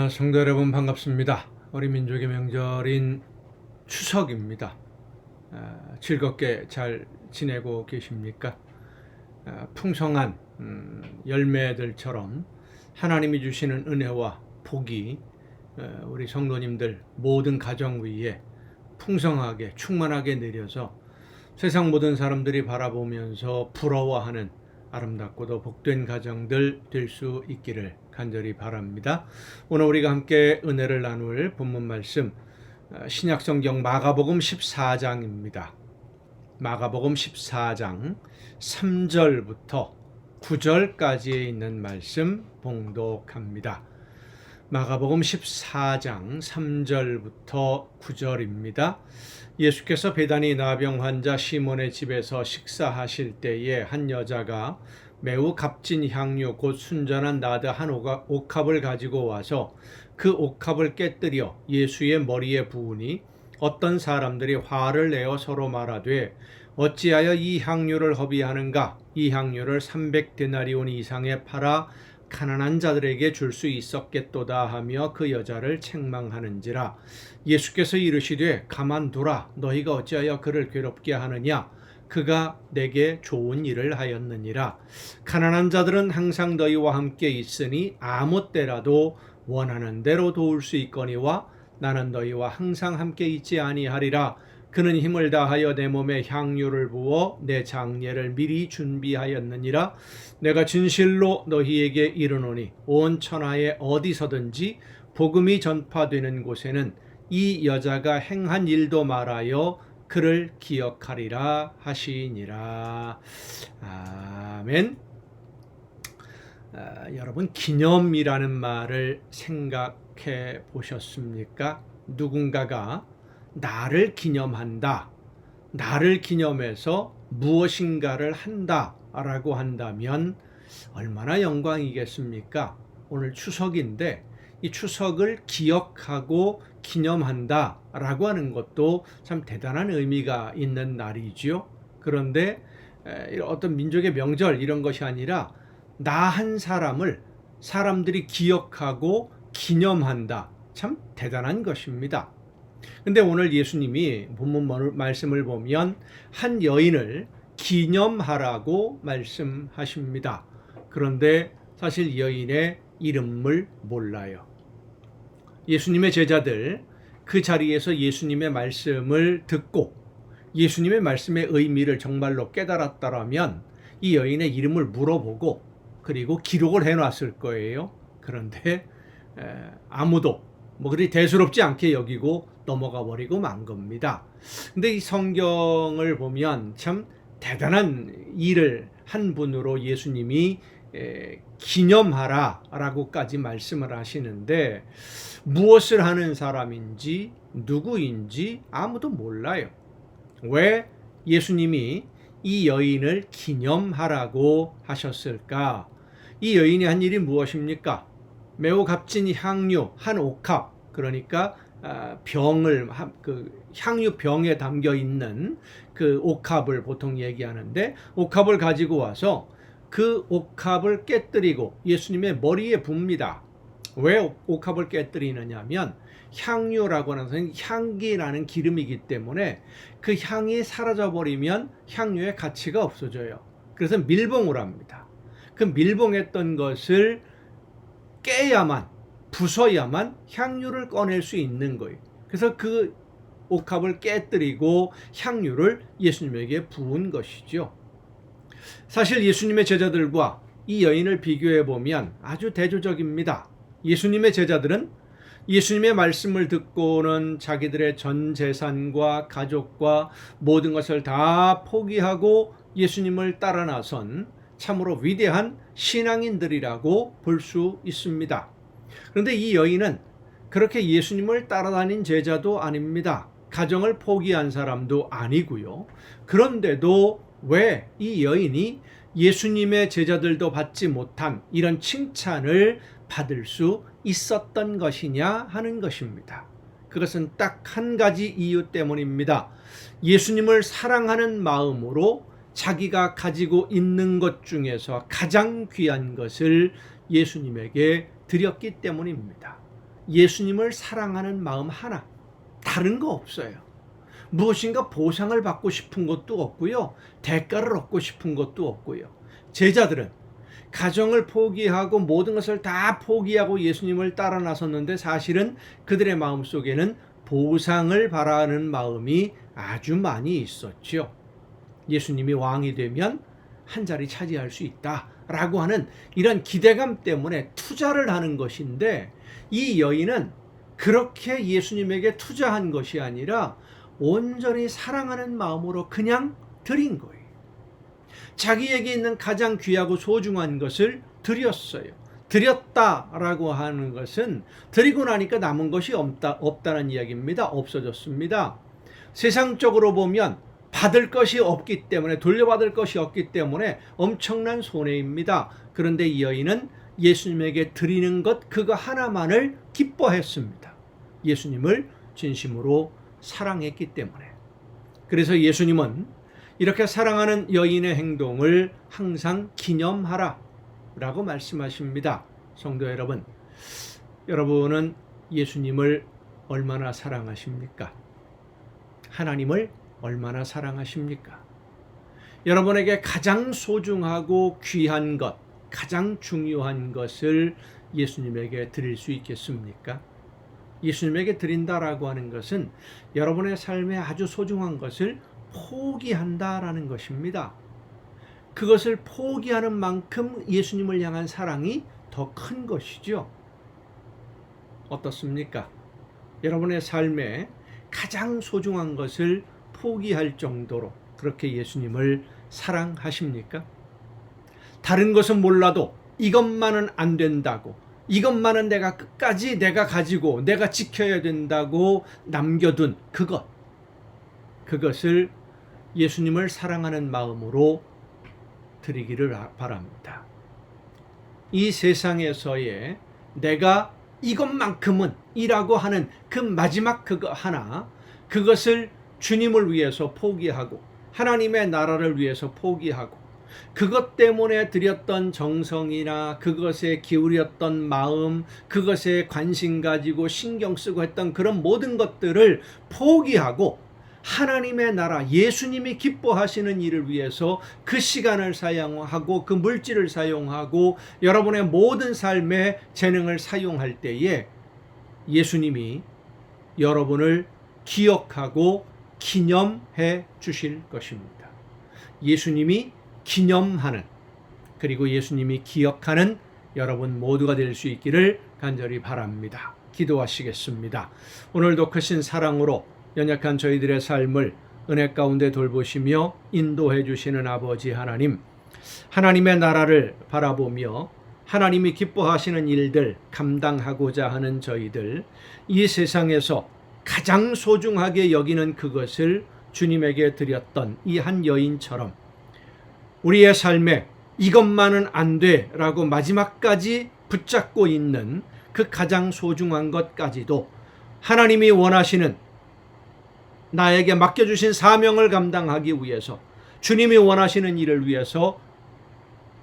성도 여러분 반갑습니다. 우리 민족의 명절인 추석입니다. 즐겁게 잘 지내고 계십니까? 풍성한 열매들처럼 하나님이 주시는 은혜와 복이 우리 성도님들 모든 가정 위에 풍성하게 충만하게 내려서 세상 모든 사람들이 바라보면서 부러워하는 아름답고도 복된 가정들 될 수 있기를 간절히 바랍니다. 오늘 우리가 함께 은혜를 나눌 본문 말씀 신약성경 마가복음 14장입니다. 마가복음 14장 3절부터 9절까지에 있는 말씀 봉독합니다. 마가복음 14장 3절부터 9절입니다. 예수께서 베다니 나병 환자 시몬의 집에서 식사하실 때에 한 여자가 매우 값진 향유 곧 순전한 나드 한 옥합을 가지고 와서 그 옥합을 깨뜨려 예수의 머리에 부으니 어떤 사람들이 화를 내어 서로 말하되 어찌하여 이 향유를 허비하는가? 이 향유를 300데나리온 이상에 팔아 가난한 자들에게 줄 수 있었겠도다 하며 그 여자를 책망하는지라. 예수께서 이르시되 가만두라. 너희가 어찌하여 그를 괴롭게 하느냐? 그가 내게 좋은 일을 하였느니라. 가난한 자들은 항상 너희와 함께 있으니 아무 때라도 원하는 대로 도울 수 있거니와 나는 너희와 항상 함께 있지 아니하리라. 그는 힘을 다하여 내 몸에 향유를 부어 내 장례를 미리 준비하였느니라. 내가 진실로 너희에게 이르노니 온 천하에 어디서든지 복음이 전파되는 곳에는 이 여자가 행한 일도 말하여 그를 기억하리라 하시니라. 아멘. 여러분, 기념이라는 말을 생각해 보셨습니까? 누군가가 나를 기념한다, 나를 기념해서 무엇인가를 한다라고 한다면 얼마나 영광이겠습니까? 오늘 추석인데 이 추석을 기억하고 기념한다라고 하는 것도 참 대단한 의미가 있는 날이지요. 그런데 어떤 민족의 명절 이런 것이 아니라 나 한 사람을 사람들이 기억하고 기념한다. 참 대단한 것입니다. 근데 오늘 예수님이 본문 말씀을 보면 한 여인을 기념하라고 말씀하십니다. 그런데 사실 여인의 이름을 몰라요. 예수님의 제자들 그 자리에서 예수님의 말씀을 듣고 예수님의 말씀의 의미를 정말로 깨달았다라면 이 여인의 이름을 물어보고 그리고 기록을 해놨을 거예요. 그런데 아무도 그리 대수롭지 않게 여기고 넘어가 버리고 만 겁니다. 근데 이 성경을 보면 참 대단한 일을 한 분으로 예수님이 기념하라라고까지 말씀을 하시는데 무엇을 하는 사람인지 누구인지 아무도 몰라요. 왜 예수님이 이 여인을 기념하라고 하셨을까? 이 여인이 한 일이 무엇입니까? 매우 값진 향유 한 옥합, 그러니까 병을 향유 병에 담겨 있는 그 옥합을 보통 얘기하는데 옥합을 가지고 와서 그 옥합을 깨뜨리고 예수님의 머리에 붓니다. 왜 옥합을 깨뜨리느냐면 향유라고 하는 것은 향기라는 기름이기 때문에 그 향이 사라져 버리면 향유의 가치가 없어져요. 그래서 밀봉을 합니다. 그 밀봉했던 것을 깨야만, 부숴야만 향유를 꺼낼 수 있는 거예요. 그래서 그 옥합을 깨뜨리고 향유를 예수님에게 부은 것이죠. 사실 예수님의 제자들과 이 여인을 비교해 보면 아주 대조적입니다. 예수님의 제자들은 예수님의 말씀을 듣고는 자기들의 전 재산과 가족과 모든 것을 다 포기하고 예수님을 따라 나선 참으로 위대한 신앙인들이라고 볼 수 있습니다. 그런데 이 여인은 그렇게 예수님을 따라다닌 제자도 아닙니다. 가정을 포기한 사람도 아니고요. 그런데도 왜 이 여인이 예수님의 제자들도 받지 못한 이런 칭찬을 받을 수 있었던 것이냐 하는 것입니다. 그것은 딱 한 가지 이유 때문입니다. 예수님을 사랑하는 마음으로 자기가 가지고 있는 것 중에서 가장 귀한 것을 예수님에게 드렸기 때문입니다. 예수님을 사랑하는 마음 하나, 다른 거 없어요. 무엇인가 보상을 받고 싶은 것도 없고요. 대가를 얻고 싶은 것도 없고요. 제자들은 가정을 포기하고 모든 것을 다 포기하고 예수님을 따라 나섰는데 사실은 그들의 마음속에는 보상을 바라는 마음이 아주 많이 있었죠. 예수님이 왕이 되면 한 자리 차지할 수 있다라고 하는 이런 기대감 때문에 투자를 하는 것인데, 이 여인은 그렇게 예수님에게 투자한 것이 아니라 온전히 사랑하는 마음으로 그냥 드린 거예요. 자기에게 있는 가장 귀하고 소중한 것을 드렸어요. 드렸다라고 하는 것은 드리고 나니까 남은 것이 없다는 이야기입니다. 없어졌습니다. 세상적으로 보면 받을 것이 없기 때문에, 돌려받을 것이 없기 때문에 엄청난 손해입니다. 그런데 이 여인은 예수님에게 드리는 것 그거 하나만을 기뻐했습니다. 예수님을 진심으로 사랑했기 때문에. 그래서 예수님은 이렇게 사랑하는 여인의 행동을 항상 기념하라 라고 말씀하십니다. 성도 여러분, 여러분은 예수님을 얼마나 사랑하십니까? 하나님을 얼마나 사랑하십니까? 여러분에게 가장 소중하고 귀한 것, 가장 중요한 것을 예수님에게 드릴 수 있겠습니까? 예수님에게 드린다라고 하는 것은 여러분의 삶에 아주 소중한 것을 포기한다라는 것입니다. 그것을 포기하는 만큼 예수님을 향한 사랑이 더 큰 것이죠. 어떻습니까? 여러분의 삶에 가장 소중한 것을 포기할 정도로 그렇게 예수님을 사랑하십니까? 다른 것은 몰라도 이것만은 안 된다고, 이것만은 내가 끝까지 내가 가지고 내가 지켜야 된다고 남겨둔 그것을 예수님을 사랑하는 마음으로 드리기를 바랍니다. 이 세상에서의 내가 이것만큼은 이라고 하는 그 마지막 그거 하나, 그것을 주님을 위해서 포기하고 하나님의 나라를 위해서 포기하고 그것 때문에 드렸던 정성이나 그것에 기울였던 마음, 그것에 관심 가지고 신경 쓰고 했던 그런 모든 것들을 포기하고 하나님의 나라, 예수님이 기뻐하시는 일을 위해서 그 시간을 사용하고 그 물질을 사용하고 여러분의 모든 삶의 재능을 사용할 때에 예수님이 여러분을 기억하고 기념해 주실 것입니다. 예수님이 기념하는, 그리고 예수님이 기억하는 여러분 모두가 될 수 있기를 간절히 바랍니다. 기도하시겠습니다. 오늘도 크신 사랑으로 연약한 저희들의 삶을 은혜 가운데 돌보시며 인도해 주시는 아버지 하나님, 하나님의 나라를 바라보며 하나님이 기뻐하시는 일들 감당하고자 하는 저희들, 이 세상에서 가장 소중하게 여기는 그것을 주님에게 드렸던 이 한 여인처럼 우리의 삶에 이것만은 안 돼라고 마지막까지 붙잡고 있는 그 가장 소중한 것까지도 하나님이 원하시는, 나에게 맡겨주신 사명을 감당하기 위해서, 주님이 원하시는 일을 위해서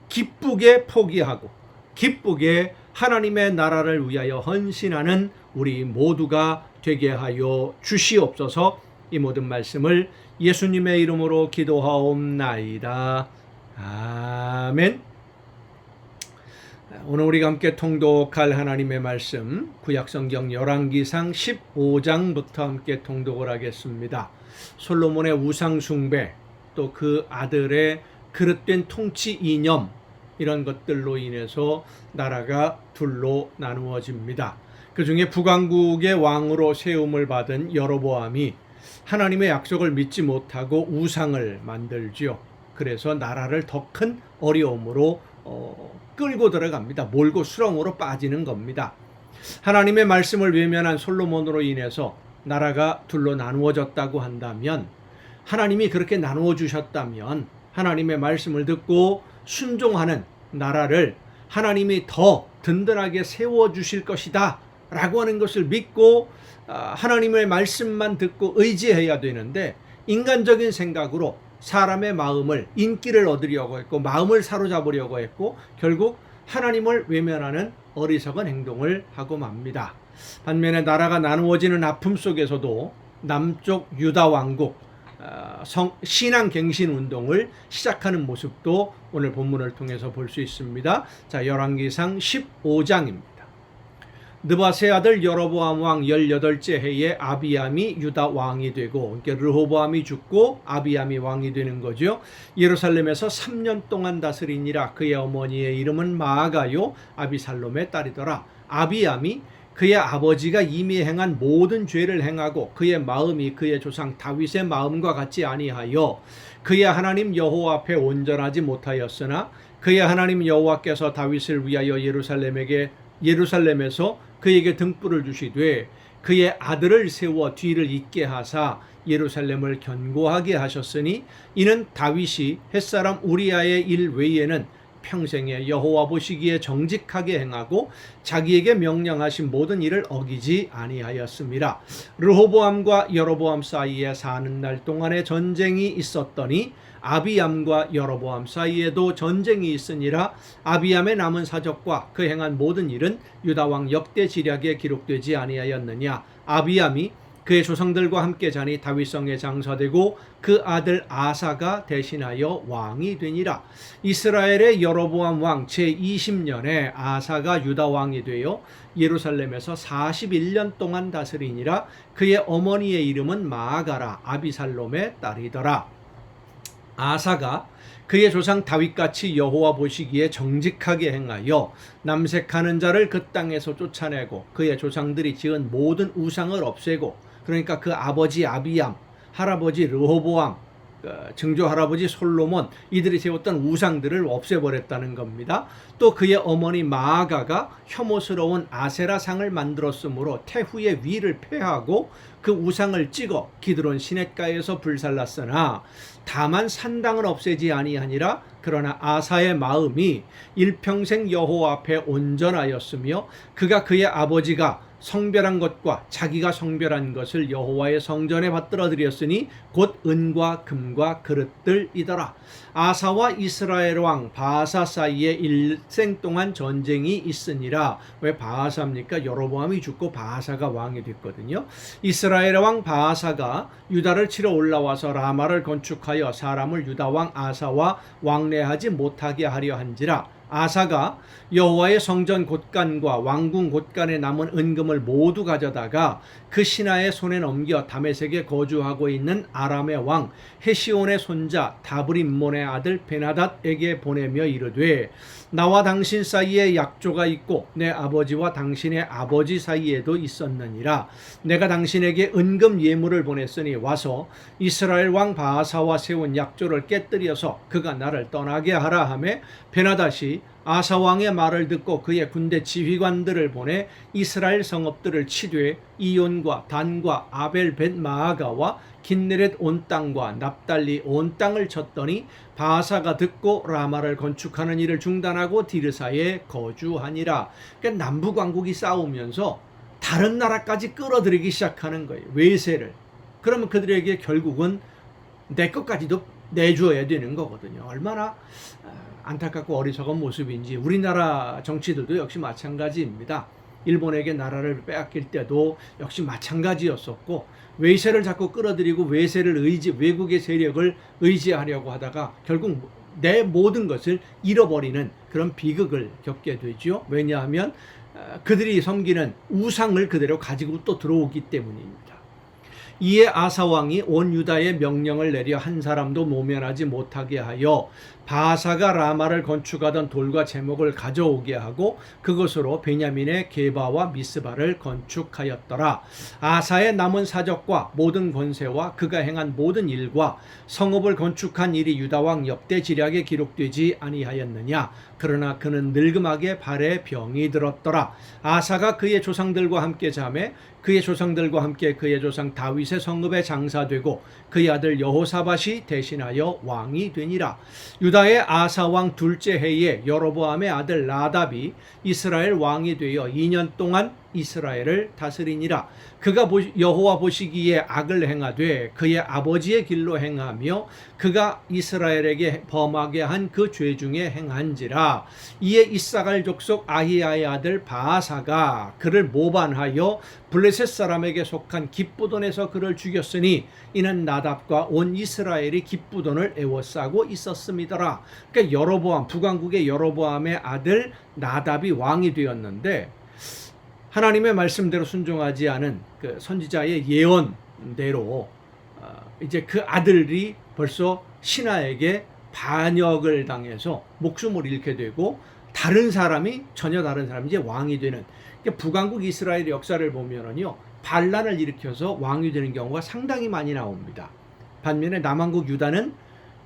기쁘게 포기하고 기쁘게 하나님의 나라를 위하여 헌신하는 우리 모두가 되게 하여 주시옵소서. 이 모든 말씀을 예수님의 이름으로 기도하옵나이다. 아멘. 오늘 우리가 함께 통독할 하나님의 말씀, 구약성경 열왕기상 15장부터 함께 통독을 하겠습니다. 솔로몬의 우상숭배, 또 그 아들의 그릇된 통치 이념, 이런 것들로 인해서 나라가 둘로 나누어집니다. 그 중에 북왕국의 왕으로 세움을 받은 여로보암이 하나님의 약속을 믿지 못하고 우상을 만들지요. 그래서 나라를 더 큰 어려움으로 끌고 들어갑니다. 몰고 수렁으로 빠지는 겁니다. 하나님의 말씀을 외면한 솔로몬으로 인해서 나라가 둘로 나누어졌다고 한다면, 하나님이 그렇게 나누어 주셨다면 하나님의 말씀을 듣고 순종하는 나라를 하나님이 더 든든하게 세워주실 것이다 라고 하는 것을 믿고 하나님의 말씀만 듣고 의지해야 되는데, 인간적인 생각으로 사람의 마음을, 인기를 얻으려고 했고 마음을 사로잡으려고 했고 결국 하나님을 외면하는 어리석은 행동을 하고 맙니다. 반면에 나라가 나누어지는 아픔 속에서도 남쪽 유다 왕국 신앙 갱신 운동을 시작하는 모습도 오늘 본문을 통해서 볼 수 있습니다. 자, 열왕기상 15장입니다. 느바세 아들 여로보암 왕 18째 해에 아비암이 유다 왕이 되고, 그러니까 르호보암이 죽고 아비암이 왕이 되는 거죠. 예루살렘에서 3년 동안 다스리니라. 그의 어머니의 이름은 마아가요 아비살롬의 딸이더라. 아비암이 그의 아버지가 이미 행한 모든 죄를 행하고 그의 마음이 그의 조상 다윗의 마음과 같지 아니하여 그의 하나님 여호와 앞에 온전하지 못하였으나, 그의 하나님 여호와께서 다윗을 위하여 예루살렘에서 그에게 등불을 주시되 그의 아들을 세워 뒤를 잇게 하사 예루살렘을 견고하게 하셨으니, 이는 다윗이 햇사람 우리아의 일 외에는 평생에 여호와 보시기에 정직하게 행하고 자기에게 명령하신 모든 일을 어기지 아니하였습니다. 르호보암과 여로보암 사이에 사는 날 동안에 전쟁이 있었더니 아비암과 여로보암 사이에도 전쟁이 있으니라. 아비암의 남은 사적과 그 행한 모든 일은 유다왕 역대 지략에 기록되지 아니하였느냐. 아비암이 그의 조상들과 함께 자니 다윗성에 장사되고 그 아들 아사가 대신하여 왕이 되니라. 이스라엘의 여로보암 왕 제20년에 아사가 유다 왕이 되어 예루살렘에서 41년 동안 다스리니라. 그의 어머니의 이름은 마아가라 아비살롬의 딸이더라. 아사가 그의 조상 다윗같이 여호와 보시기에 정직하게 행하여 남색하는 자를 그 땅에서 쫓아내고 그의 조상들이 지은 모든 우상을 없애고, 그러니까 그 아버지 아비암, 할아버지 르호보암, 증조 할아버지 솔로몬, 이들이 세웠던 우상들을 없애버렸다는 겁니다. 또 그의 어머니 마아가가 혐오스러운 아세라상을 만들었으므로 태후의 위를 폐하고 그 우상을 찍어 기드론 시냇가에서 불살랐으나 다만 산당은 없애지 아니하니라. 그러나 아사의 마음이 일평생 여호와 앞에 온전하였으며 그가 그의 아버지가 성별한 것과 자기가 성별한 것을 여호와의 성전에 받들어 드렸으니 곧 은과 금과 그릇들이더라. 아사와 이스라엘 왕 바하사 사이에 일생 동안 전쟁이 있으니라. 왜 바하사입니까? 여로보암이 죽고 바하사가 왕이 됐거든요. 이스라엘 왕 바하사가 유다를 치러 올라와서 라마를 건축하여 사람을 유다 왕 아사와 왕래하지 못하게 하려 한지라. 아사가 여호와의 성전 곳간과 왕궁 곳간에 남은 은금을 모두 가져다가 그 신하의 손에 넘겨 다메섹에 거주하고 있는 아람의 왕 헤시온의 손자 다브림몬의 아들 베나닷에게 보내며 이르되, 나와 당신 사이에 약조가 있고 내 아버지와 당신의 아버지 사이에도 있었느니라. 내가 당신에게 은금 예물을 보냈으니 와서 이스라엘 왕 바하사와 세운 약조를 깨뜨려서 그가 나를 떠나게 하라 하매, 베나닷이 아사 왕의 말을 듣고 그의 군대 지휘관들을 보내 이스라엘 성읍들을 치되 이온과 단과 아벨 벳 마아가와 긴네렛 온 땅과 납달리 온 땅을 쳤더니 바하사가 듣고 라마를 건축하는 일을 중단하고 디르사에 거주하니라. 그러니까 남북 왕국이 싸우면서 다른 나라까지 끌어들이기 시작하는 거예요. 외세를. 그러면 그들에게 결국은 내 것까지도 내줘야 되는 거거든요. 얼마나 안타깝고 어리석은 모습인지. 우리나라 정치들도 역시 마찬가지입니다. 일본에게 나라를 빼앗길 때도 역시 마찬가지였었고, 외세를 자꾸 끌어들이고 외국의 세력을 의지하려고 하다가 결국 내 모든 것을 잃어버리는 그런 비극을 겪게 되죠. 왜냐하면 그들이 섬기는 우상을 그대로 가지고 또 들어오기 때문입니다. 이에 아사 왕이 온 유다에 명령을 내려 한 사람도 모면하지 못하게 하여 바하사가 라마를 건축하던 돌과 제목을 가져오게 하고 그것으로 베냐민의 게바와 미스바를 건축하였더라. 아사의 남은 사적과 모든 권세와 그가 행한 모든 일과 성읍을 건축한 일이 유다왕 역대 지략에 기록되지 아니하였느냐. 그러나 그는 늙음하게 발에 병이 들었더라. 아사가 그의 조상들과 함께 자매 그의 조상들과 함께 그의 조상 다윗의 성읍에 장사되고 그의 아들 여호사밧이 대신하여 왕이 되니라. 유다의 아사 왕 둘째 해에 여로보암의 아들 나답이 이스라엘 왕이 되어 2년 동안 이스라엘을 다스리니라. 그가 여호와 보시기에 악을 행하되 그의 아버지의 길로 행하며 그가 이스라엘에게 범하게 한 그 죄 중에 행한지라. 이에 이사갈 족속 아히야의 아들 바아사가 그를 모반하여 블레셋 사람에게 속한 깁부돈에서 그를 죽였으니 이는 나답과 온 이스라엘이 깁부돈을 에워싸고 있었음이더라. 그러니까 여로보암, 북왕국의 여로보암의 아들 나답이 왕이 되었는데 하나님의 말씀대로 순종하지 않은 그 선지자의 예언대로 이제 그 아들이 벌써 신하에게 반역을 당해서 목숨을 잃게 되고 전혀 다른 사람이 이제 왕이 되는, 북왕국 이스라엘 역사를 보면은요, 반란을 일으켜서 왕이 되는 경우가 상당히 많이 나옵니다. 반면에 남왕국 유다는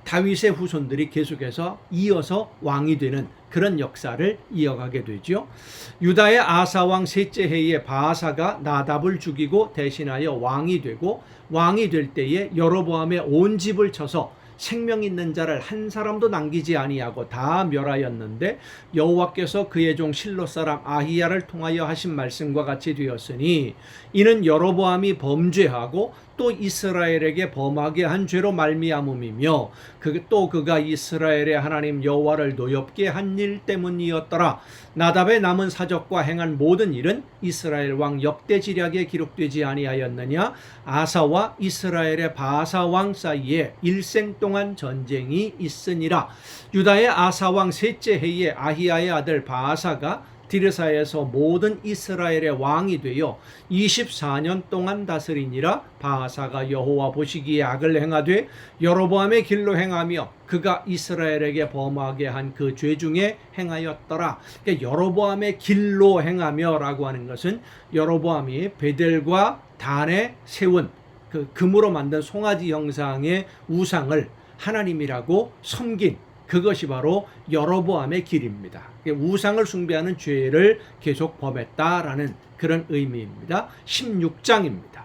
다윗의 후손들이 계속해서 이어서 왕이 되는 그런 역사를 이어가게 되죠. 유다의 아사왕 셋째 해에 바아사가 나답을 죽이고 대신하여 왕이 되고, 왕이 될 때에 여로보암의 온 집을 쳐서 생명 있는 자를 한 사람도 남기지 아니하고 다 멸하였는데 여호와께서 그의 종 실로 사람 아히야를 통하여 하신 말씀과 같이 되었으니 이는 여로보암이 범죄하고 또 이스라엘에게 범하게 한 죄로 말미암음이며 또 그가 이스라엘의 하나님 여호와를 노엽게 한 일 때문이었더라. 나답의 남은 사적과 행한 모든 일은 이스라엘 왕 역대지략에 기록되지 아니하였느냐. 아사와 이스라엘의 바아사 왕 사이에 일생 동안 전쟁이 있으니라. 유다의 아사 왕 셋째 해에 아히야의 아들 바아사가 디르사에서 모든 이스라엘의 왕이 되어 24년 동안 다스리니라. 바아사가 여호와 보시기에 악을 행하되 여로보암의 길로 행하며 그가 이스라엘에게 범하게 한 그 죄 중에 행하였더라. 그러니까 여로보암의 길로 행하며라고 하는 것은 여로보암이 베델과 단에 세운 그 금으로 만든 송아지 형상의 우상을 하나님이라고 섬긴, 그것이 바로 여로보암의 길입니다. 우상을 숭배하는 죄를 계속 범했다라는 그런 의미입니다. 16장입니다.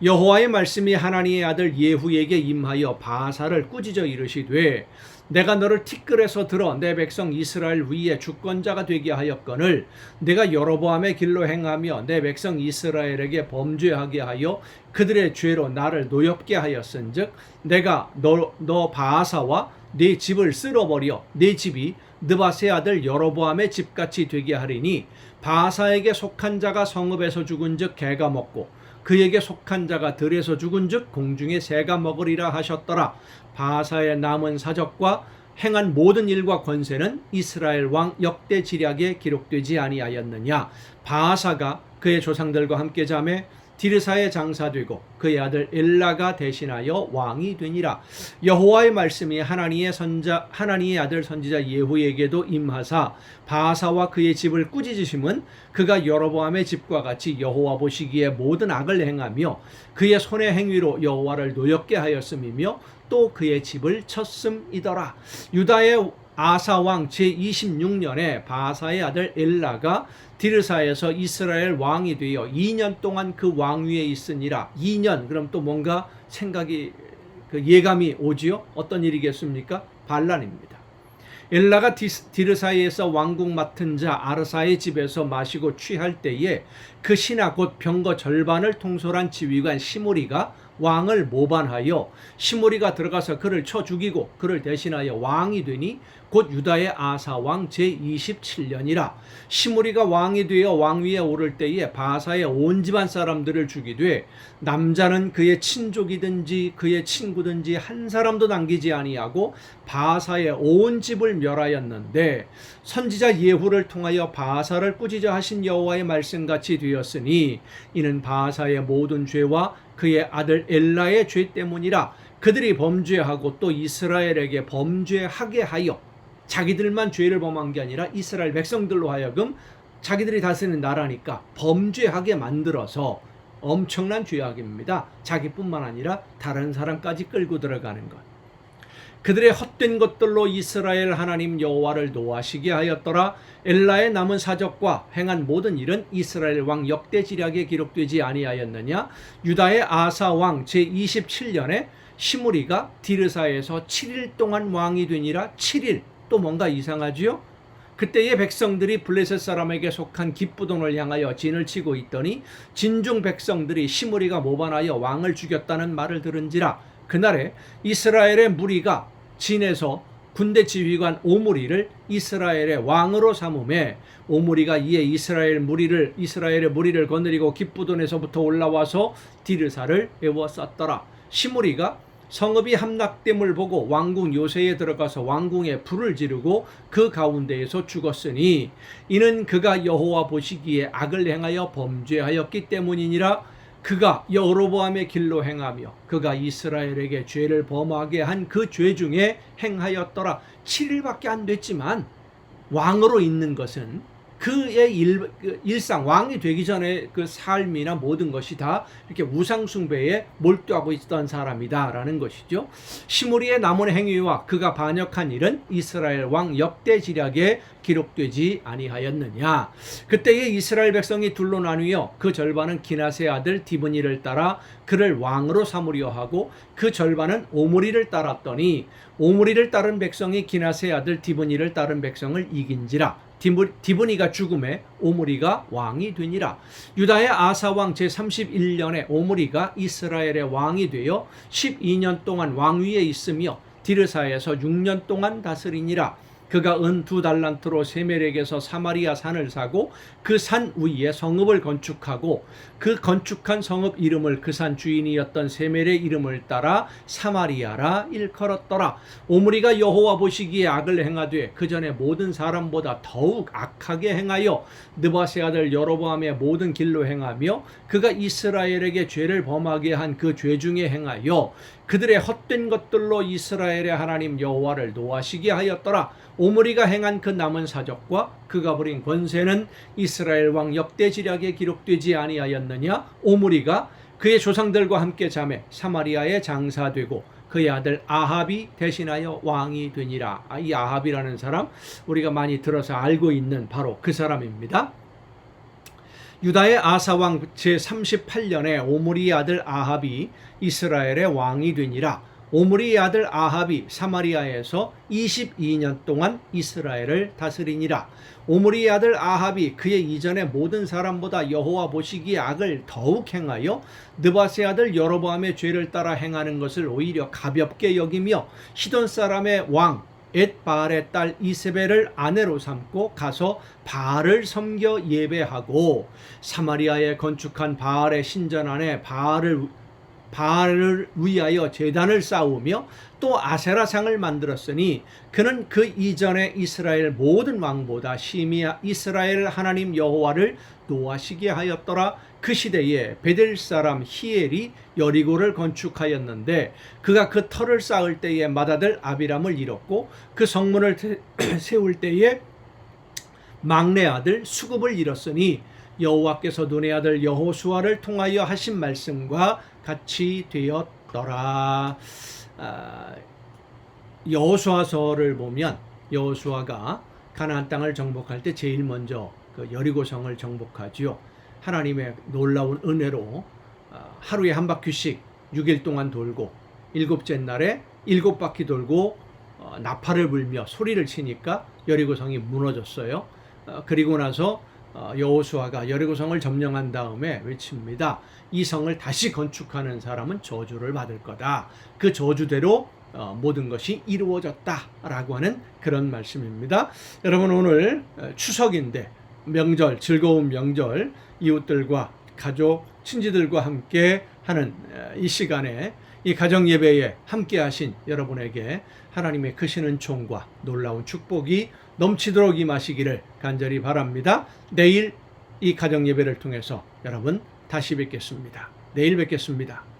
여호와의 말씀이 하나니의 아들 예후에게 임하여 바아사를 꾸짖어 이르시되 내가 너를 티끌에서 들어 내 백성 이스라엘 위에 주권자가 되게 하였거늘 내가 여로보암의 길로 행하며 내 백성 이스라엘에게 범죄하게 하여 그들의 죄로 나를 노엽게 하였은즉 내가 너 바아사와 네 집을 쓸어버려 네 집이 느밧의 아들 여로보암의 집같이 되게 하리니 바아사에게 속한 자가 성읍에서 죽은즉 개가 먹고 그에게 속한 자가 들에서 죽은즉 공중에 새가 먹으리라 하셨더라. 바아사의 남은 사적과 행한 모든 일과 권세는 이스라엘 왕 역대지략에 기록되지 아니하였느냐. 바아사가 그의 조상들과 함께 잠에 디르사에 장사되고 그의 아들 엘라가 대신하여 왕이 되니라. 여호와의 말씀이 하나니의 아들 선지자 예후에게도 임하사 바아사와 그의 집을 꾸짖으심은 그가 여로보암의 집과 같이 여호와 보시기에 모든 악을 행하며 그의 손의 행위로 여호와를 노엽게 하였음이며 또 그의 집을 쳤음이더라. 유다의 아사왕 제26년에 바아사의 아들 엘라가 디르사에서 이스라엘 왕이 되어 2년 동안 그 왕위에 있으니라. 2년, 그럼 또 뭔가 생각이 예감이 오지요? 어떤 일이겠습니까? 반란입니다. 엘라가 디르사에서 왕국 맡은 자 아르사의 집에서 마시고 취할 때에 그 신하 곧 병거 절반을 통솔한 지휘관 시므리가 왕을 모반하여 시므리가 들어가서 그를 쳐 죽이고 그를 대신하여 왕이 되니 곧 유다의 아사 왕 제27년이라. 시므리가 왕이 되어 왕위에 오를 때에 바아사의 온 집안 사람들을 죽이되 남자는 그의 친족이든지 그의 친구든지 한 사람도 남기지 아니하고 바아사의 온 집을 멸하였는데 선지자 예후를 통하여 바아사를 꾸짖어 하신 여호와의 말씀같이 되었으니 이는 바아사의 모든 죄와 그의 아들 엘라의 죄 때문이라. 그들이 범죄하고 또 이스라엘에게 범죄하게 하여 자기들만 죄를 범한 게 아니라 이스라엘 백성들로 하여금 자기들이 다스리는 나라니까 범죄하게 만들어서 엄청난 죄악입니다. 자기뿐만 아니라 다른 사람까지 끌고 들어가는 것. 그들의 헛된 것들로 이스라엘 하나님 여호와를 노하시게 하였더라. 엘라의 남은 사적과 행한 모든 일은 이스라엘 왕 역대지략에 기록되지 아니하였느냐. 유다의 아사 왕 제27년에 시므리가 디르사에서 7일 동안 왕이 되니라. 7일, 또 뭔가 이상하지요? 그때의 백성들이 블레셋 사람에게 속한 기브돈을 향하여 진을 치고 있더니 진중 백성들이 시므리가 모반하여 왕을 죽였다는 말을 들은지라. 그날에 이스라엘의 무리가 진에서 군대 지휘관 오므리를 이스라엘의 왕으로 삼음에 오므리가 이에 이스라엘의 무리를 거느리고 기브돈에서부터 올라와서 디르사를 에워쌌더라. 시므리가 성읍이 함락됨을 보고 왕궁 요새에 들어가서 왕궁에 불을 지르고 그 가운데에서 죽었으니 이는 그가 여호와 보시기에 악을 행하여 범죄하였기 때문이니라. 그가 여로보암의 길로 행하며 그가 이스라엘에게 죄를 범하게 한 그 죄 중에 행하였더라. 7일밖에 안 됐지만 왕으로 있는 것은 그의 일상, 왕이 되기 전에 그 삶이나 모든 것이 다 이렇게 우상숭배에 몰두하고 있던 사람이다라는 것이죠. 시므리의 남은 행위와 그가 반역한 일은 이스라엘 왕 역대지략에 기록되지 아니하였느냐. 그때에 이스라엘 백성이 둘로 나뉘어 그 절반은 기낫의 아들 디브니를 따라 그를 왕으로 삼으려 하고 그 절반은 오므리를 따랐더니 오므리를 따른 백성이 기낫의 아들 디브니를 따른 백성을 이긴지라. 디브니가 죽음에 오므리가 왕이 되니라. 유다의 아사 왕 제31년에 오므리가 이스라엘의 왕이 되어 12년 동안 왕위에 있으며 디르사에서 6년 동안 다스리니라. 그가 은 2달란트로 세멜에게서 사마리아 산을 사고 그 산 위에 성읍을 건축하고 그 건축한 성읍 이름을 그 산 주인이었던 세멜의 이름을 따라 사마리아라 일컬었더라. 오므리가 여호와 보시기에 악을 행하되 그 전에 모든 사람보다 더욱 악하게 행하여 느밧의 아들 여로보암의 모든 길로 행하며 그가 이스라엘에게 죄를 범하게 한 그 죄 중에 행하여 그들의 헛된 것들로 이스라엘의 하나님 여호와를 노하시게 하였더라. 오므리가 행한 그 남은 사적과 그가 부린 권세는 이스라엘 왕 역대지략에 기록되지 아니하였느냐. 오므리가 그의 조상들과 함께 잠에 사마리아에 장사되고 그의 아들 아합이 대신하여 왕이 되니라. 이 아합이라는 사람 우리가 많이 들어서 알고 있는 바로 그 사람입니다. 유다의 아사왕 제38년에 오므리의 아들 아합이 이스라엘의 왕이 되니라. 오므리의 아들 아합이 사마리아에서 22년 동안 이스라엘을 다스리니라. 오므리의 아들 아합이 그의 이전의 모든 사람보다 여호와 보시기에 악을 더욱 행하여 느밧의 아들 여로보암의 죄를 따라 행하는 것을 오히려 가볍게 여기며 시돈 사람의 왕 엣바알의 딸 이세벨을 아내로 삼고 가서 바알을 섬겨 예배하고 사마리아에 건축한 바알의 신전 안에 바알을 위하여 제단을 쌓으며 또 아세라상을 만들었으니 그는 그 이전에 이스라엘 모든 왕보다 심히 이스라엘 하나님 여호와를 노하시게 하였더라. 그 시대에 베델 사람 히엘이 여리고를 건축하였는데 그가 그 터를 쌓을 때에 맏아들 아비람을 잃었고 그 성문을 세울 때에 막내 아들 수굽을 잃었으니 여호와께서 눈의 아들 여호수아를 통하여 하신 말씀과 같이 되었더라. 여호수아서를 보면 여호수아가 가나안 땅을 정복할 때 제일 먼저 그 여리고성을 정복하지요. 하나님의 놀라운 은혜로 하루에 한 바퀴씩 6일 동안 돌고 일곱째 날에 7바퀴 돌고 나팔을 불며 소리를 치니까 여리고성이 무너졌어요. 그리고 나서 여호수아가 여리고성을 점령한 다음에 외칩니다. 이 성을 다시 건축하는 사람은 저주를 받을 거다. 그 저주대로 모든 것이 이루어졌다라고 하는 그런 말씀입니다. 여러분 오늘 추석인데 명절, 즐거운 명절, 이웃들과 가족, 친지들과 함께 하는 이 시간에 이 가정 예배에 함께 하신 여러분에게 하나님의 크신 은총과 놀라운 축복이 넘치도록 임하시기를 간절히 바랍니다. 내일 이 가정 예배를 통해서 여러분 다시 뵙겠습니다. 내일 뵙겠습니다.